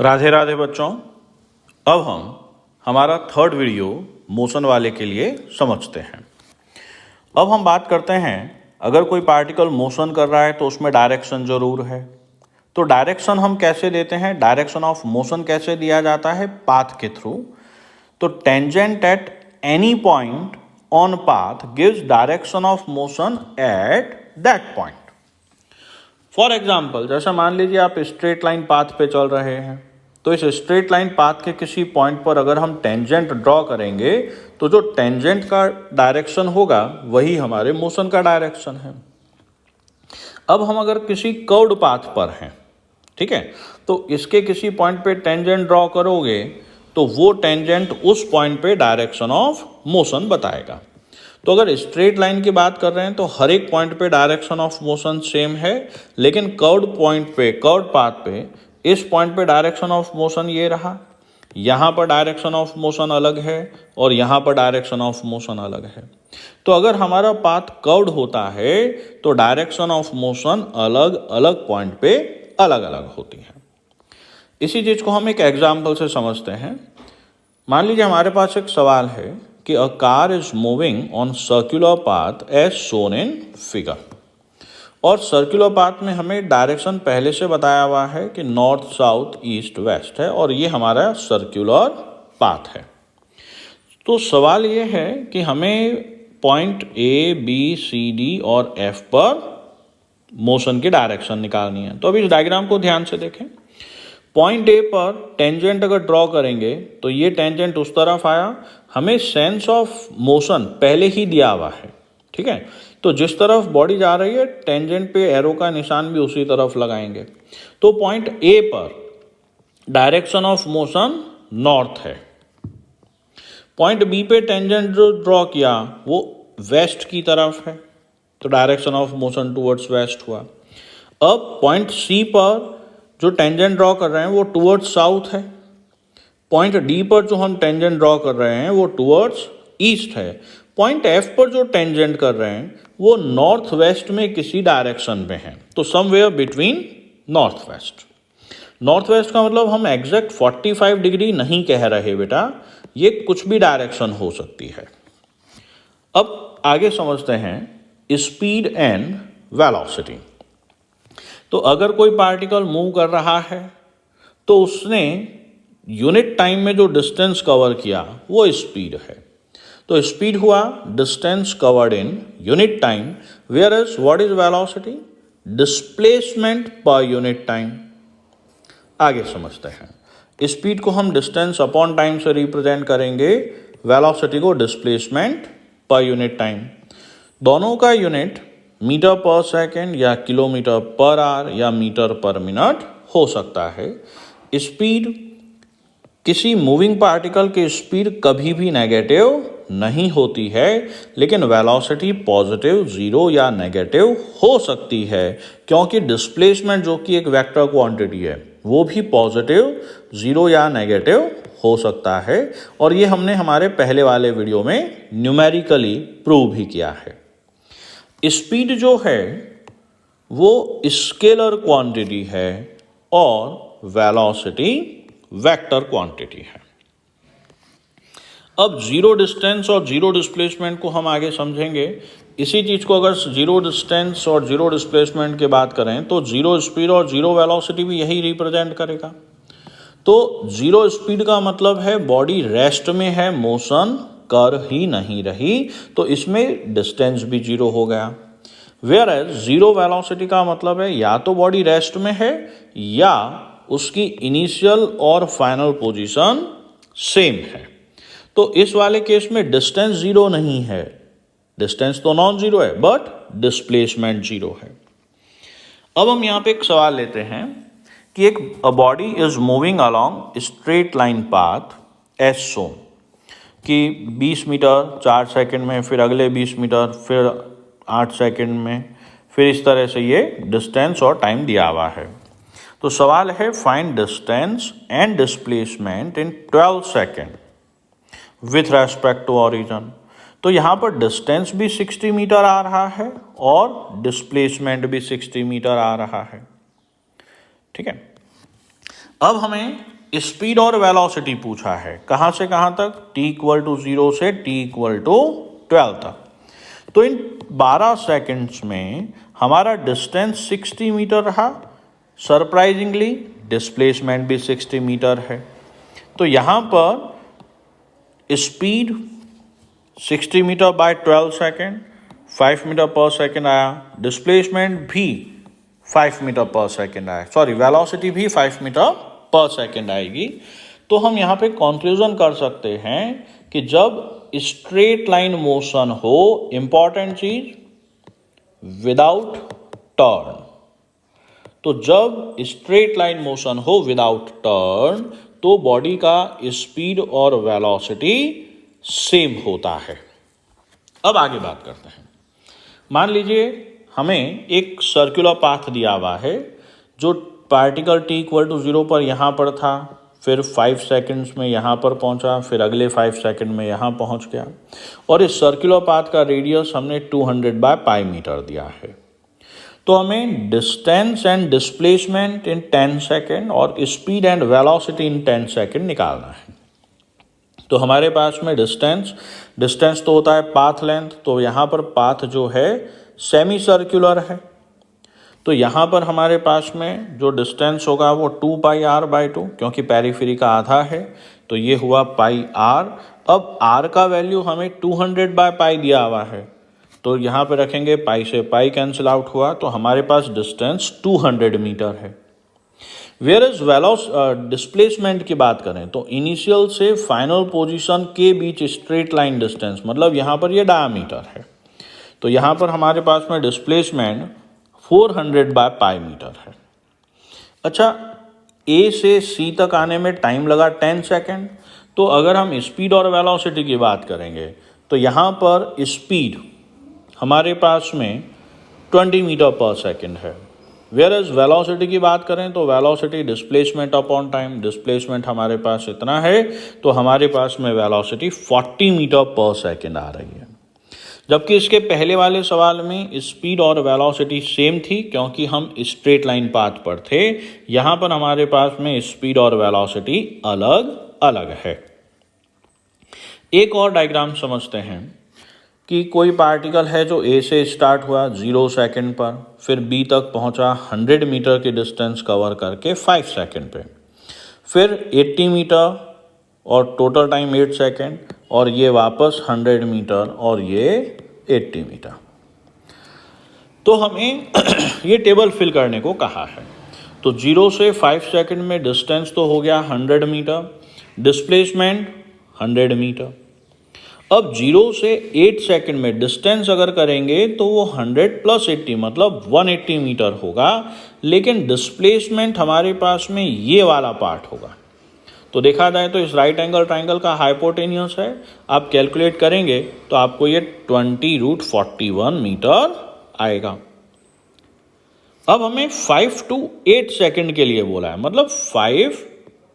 राधे राधे बच्चों। अब हम हमारा थर्ड वीडियो मोशन वाले के लिए समझते हैं। अब हम बात करते हैं, अगर कोई पार्टिकल मोशन कर रहा है तो उसमें डायरेक्शन जरूर है। तो डायरेक्शन हम कैसे देते हैं, डायरेक्शन ऑफ मोशन कैसे दिया जाता है, पाथ के थ्रू। तो tangent at any point on path gives direction of motion at that point. For example, जैसे मान लीजिए आप स्ट्रेट लाइन पाथ पे चल रहे हैं, तो इस स्ट्रेट लाइन पाथ के किसी पॉइंट पर अगर हम टेंजेंट ड्रॉ करेंगे तो जो टेंजेंट का डायरेक्शन होगा वही हमारे मोशन का डायरेक्शन है। अब हम अगर किसी कर्व्ड पाथ पर हैं, ठीक है, तो इसके किसी पॉइंट पे टेंजेंट ड्रॉ करोगे तो वो टेंजेंट उस पॉइंट पे डायरेक्शन ऑफ मोशन बताएगा। तो अगर स्ट्रेट लाइन की बात कर रहे हैं तो हर एक पॉइंट पे डायरेक्शन ऑफ मोशन सेम है, लेकिन कर्व्ड पॉइंट पे, कर्व्ड पाथ पे, इस पॉइंट पे डायरेक्शन ऑफ मोशन ये रहा, यहाँ पर डायरेक्शन ऑफ मोशन अलग है और यहाँ पर डायरेक्शन ऑफ मोशन अलग है। तो अगर हमारा पाथ कर्व्ड होता है तो डायरेक्शन ऑफ मोशन अलग अलग पॉइंट पे अलग अलग होती है। इसी चीज़ को हम एक एग्जाम्पल से समझते हैं। मान लीजिए हमारे पास एक सवाल है कि a car is moving on circular path as shown in figure, और सर्कुलर पाथ में हमें डायरेक्शन पहले से बताया हुआ है कि नॉर्थ साउथ ईस्ट वेस्ट है, और ये हमारा सर्कुलर पाथ है। तो सवाल ये है कि हमें point A B C D और एफ पर मोशन की डायरेक्शन निकालनी है। तो अभी इस डायग्राम को ध्यान से देखें। पॉइंट ए पर टेंजेंट अगर ड्रॉ करेंगे तो ये टेंजेंट उस तरफ आया, हमें सेंस ऑफ मोशन पहले ही दिया हुआ है, ठीक है। तो जिस तरफ बॉडी जा रही है टेंजेंट पे एरो का निशान भी उसी तरफ लगाएंगे। तो पॉइंट ए पर डायरेक्शन ऑफ मोशन नॉर्थ है। पॉइंट बी पे टेंजेंट जो ड्रॉ किया वो वेस्ट की तरफ है, तो direction of motion towards waste हुआ। अब पॉइंट सी पर जो टेंजेंट ड्रॉ कर रहे हैं वो टुवर्ड्स साउथ है। पॉइंट डी पर जो हम टेंजेंट ड्रॉ कर रहे हैं वो टुवर्ड्स ईस्ट है। पॉइंट एफ पर जो टेंजेंट कर रहे हैं वो नॉर्थ वेस्ट में किसी डायरेक्शन में है, तो somewhere between north west. North west का मतलब हम एग्जैक्ट 45 डिग्री नहीं कह रहे बेटा, ये कुछ भी डायरेक्शन हो सकती है। अब आगे समझते हैं स्पीड एंड वेलोसिटी। तो अगर कोई पार्टिकल मूव कर रहा है तो उसने यूनिट टाइम में जो डिस्टेंस कवर किया वो स्पीड है। तो स्पीड हुआ distance covered in unit time, where is what is velocity, displacement per unit time. आगे समझते हैं। स्पीड को हम डिस्टेंस अपॉन टाइम से रिप्रेजेंट करेंगे, वेलोसिटी को डिस्प्लेसमेंट पर यूनिट टाइम। दोनों का यूनिट मीटर पर सेकेंड या किलोमीटर पर आवर या मीटर पर मिनट हो सकता है। स्पीड, किसी मूविंग पार्टिकल की स्पीड कभी भी नेगेटिव नहीं होती है, लेकिन वेलोसिटी पॉजिटिव, जीरो या नेगेटिव हो सकती है, क्योंकि डिस्प्लेसमेंट जो कि एक वेक्टर क्वांटिटी है वो भी पॉजिटिव, जीरो या नेगेटिव हो सकता है, और ये हमने हमारे पहले वाले वीडियो में न्यूमेरिकली प्रूव भी किया है। स्पीड जो है वो स्केलर क्वांटिटी है और वेलोसिटी वेक्टर क्वांटिटी है। अब जीरो डिस्टेंस और जीरो डिस्प्लेसमेंट को हम आगे समझेंगे। इसी चीज़ को अगर जीरो डिस्टेंस और जीरो डिस्प्लेसमेंट की बात करें तो जीरो स्पीड और जीरो वेलोसिटी भी यही रिप्रेजेंट करेगा। तो जीरो स्पीड का मतलब है बॉडी रेस्ट में है, मोशन कर ही नहीं रही, तो इसमें डिस्टेंस भी जीरो हो गया। वेयर एज जीरो वेलोसिटी का मतलब है या तो बॉडी रेस्ट में है या उसकी इनिशियल और फाइनल पोजीशन सेम है। तो इस वाले केस में डिस्टेंस जीरो नहीं है, डिस्टेंस तो नॉन जीरो है बट डिस्प्लेसमेंट जीरो है। अब हम यहाँ पे एक सवाल लेते हैं कि एक body is moving along straight line path as shown, कि 20 मीटर 4 सेकंड में, फिर अगले 20 मीटर, फिर 8 सेकंड में, फिर इस तरह से ये डिस्टेंस और टाइम दिया हुआ है। तो सवाल है find distance and displacement in 12 second with respect to origin. तो यहाँ पर डिस्टेंस भी 60 मीटर आ रहा है और डिस्प्लेसमेंट भी 60 मीटर आ रहा है, ठीक है। अब हमें स्पीड और वेलोसिटी पूछा है, कहाँ से कहाँ तक, t=0 से t=12 तक। तो इन 12 सेकंड्स में हमारा डिस्टेंस 60 मीटर रहा, सरप्राइजिंगली डिस्प्लेसमेंट भी 60 मीटर है। तो यहाँ पर speed 60 metre by 12 second 5 metre per second आया, डिस्प्लेसमेंट भी 5 मीटर पर सेकेंड आया, सॉरी वेलोसिटी भी 5 मीटर पर सेकेंड आएगी। तो हम यहाँ पे कंक्लूजन कर सकते हैं कि जब स्ट्रेट लाइन मोशन हो, इंपॉर्टेंट चीज विदाउट टर्न, तो जब स्ट्रेट लाइन मोशन हो विदाउट टर्न तो बॉडी का स्पीड और वेलोसिटी सेम होता है। अब आगे बात करते हैं। मान लीजिए हमें एक सर्कुलर पाथ दिया हुआ है, जो पार्टिकल t=0 पर यहाँ पर था, फिर 5 सेकंड्स में यहाँ पर पहुँचा, फिर अगले 5 सेकंड में यहाँ पहुँच गया, और इस सर्कुलर पाथ का रेडियस हमने 200/π मीटर दिया है। तो हमें distance and displacement in 10 second और speed and velocity in 10 second निकालना है। तो हमारे पास में डिस्टेंस तो होता है पाथ लेंथ, तो यहाँ पर पाथ जो है सेमी सर्कुलर है, तो यहाँ पर हमारे पास में जो डिस्टेंस होगा वो 2πr/2, क्योंकि पेरीफेरी का आधा है, तो ये हुआ πr। अब r का वैल्यू हमें 200/π दिया हुआ है, तो यहाँ पे रखेंगे पाई से पाई कैंसिल आउट हुआ, तो हमारे पास डिस्टेंस 200 मीटर है। वेयर इज डिस्प्लेसमेंट की बात करें तो इनिशियल से फाइनल पोजीशन के बीच स्ट्रेट लाइन डिस्टेंस, मतलब यहाँ पर ये डायमीटर है, तो यहाँ पर हमारे पास में डिस्प्लेसमेंट 400/π मीटर है। अच्छा, ए से सी तक आने में टाइम लगा 10 सेकेंड, तो अगर हम स्पीड और वेलोसिटी की बात करेंगे तो यहाँ पर स्पीड हमारे पास में 20 मीटर पर सेकेंड है। वेयर एज वेलोसिटी की बात करें तो velocity displacement upon time, displacement हमारे पास इतना है, तो हमारे पास में वेलोसिटी 40 मीटर पर सेकेंड आ रही है। जबकि इसके पहले वाले सवाल में स्पीड और वेलोसिटी सेम थी, क्योंकि हम स्ट्रेट लाइन पाथ पर थे। यहाँ पर हमारे पास में स्पीड और वेलोसिटी अलग अलग है। एक और डायग्राम समझते हैं कि कोई पार्टिकल है जो ए से स्टार्ट हुआ 0 सेकेंड पर, फिर बी तक पहुंचा 100 मीटर की डिस्टेंस कवर करके 5 सेकेंड पे, फिर 80 मीटर और टोटल टाइम 8 सेकेंड, और ये वापस 100 मीटर और ये 80 मीटर। तो हमें ये टेबल फिल करने को कहा है। तो 0 से 5 सेकेंड में डिस्टेंस तो हो गया 100 मीटर, डिस्प्लेसमेंट 100 मीटर। अब 0 से 8 सेकंड में डिस्टेंस अगर करेंगे तो वो 100 + 80 मतलब 180 मीटर होगा, लेकिन डिस्प्लेसमेंट हमारे पास में ये वाला पार्ट होगा। तो देखा जाए तो इस राइट एंगल ट्राइंगल का हाइपोटेन्यूस है, आप कैलकुलेट करेंगे तो आपको ये 20√41 मीटर आएगा। अब हमें 5 to 8 सेकंड के लिए बोला है, मतलब 5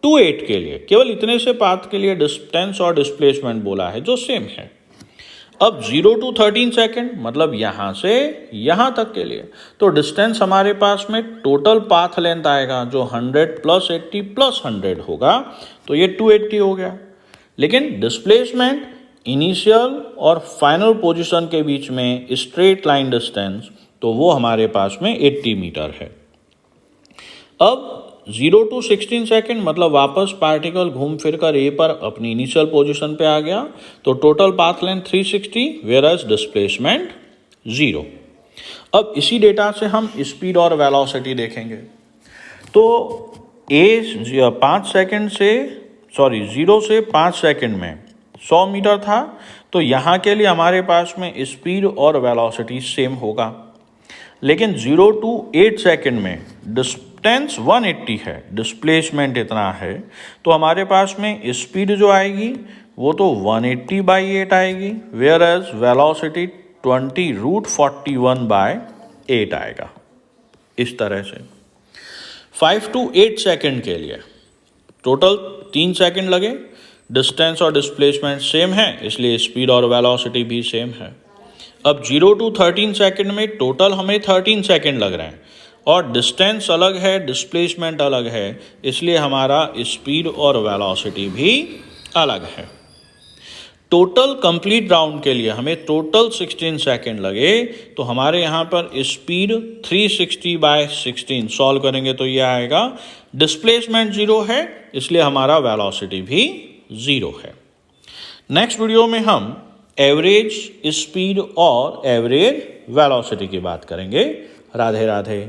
to 8 के लिए, केवल इतने से पाथ के लिए डिस्टेंस और डिस्प्लेसमेंट बोला है जो सेम है। अब 0 to 13 सेकेंड मतलब यहाँ से यहाँ तक के लिए, तो डिस्टेंस हमारे पास में टोटल पाथ लेंथ आएगा जो 100 + 80 + 100 होगा, तो ये 280 हो गया। लेकिन डिस्प्लेसमेंट इनिशियल और फाइनल पोजीशन के बीच में स्ट्रेट लाइन डिस्टेंस, तो वो हमारे पास में 80 मीटर है। अब 0 to 16 सेकेंड मतलब वापस पार्टिकल घूम फिर कर ए पर अपनी इनिशियल पोजीशन पे आ गया, तो total path length 360, whereas displacement 0। अब इसी डेटा से हम स्पीड और वेलोसिटी देखेंगे। तो ए 5 सेकेंड से 0 से 5 सेकेंड में 100 मीटर था, तो यहाँ के लिए हमारे पास में स्पीड और वेलोसिटी सेम होगा। लेकिन 0 to 8 सेकेंड में डिस्टेंस 180 है, डिस्प्लेसमेंट इतना है, तो हमारे पास में स्पीड जो आएगी वो तो 180/8 आएगी, वेयर एज वेलोसिटी 20√41/8 आएगा। इस तरह से 5 to 8 सेकेंड के लिए टोटल 3 सेकेंड लगे, डिस्टेंस और डिस्प्लेसमेंट सेम है, इसलिए स्पीड और वेलोसिटी भी सेम है। अब 0 to 13 सेकेंड में टोटल हमें 13 सेकेंड लग रहे हैं, और डिस्टेंस अलग है, डिस्प्लेसमेंट अलग है, इसलिए हमारा स्पीड और वेलोसिटी भी अलग है। टोटल कंप्लीट राउंड के लिए हमें टोटल 16 सेकेंड लगे, तो हमारे यहाँ पर स्पीड 360/16 सॉल्व करेंगे तो ये आएगा। डिस्प्लेसमेंट 0 है, इसलिए हमारा वेलोसिटी भी 0 है। नेक्स्ट वीडियो में हम एवरेज स्पीड और एवरेज वेलोसिटी की बात करेंगे। राधे राधे।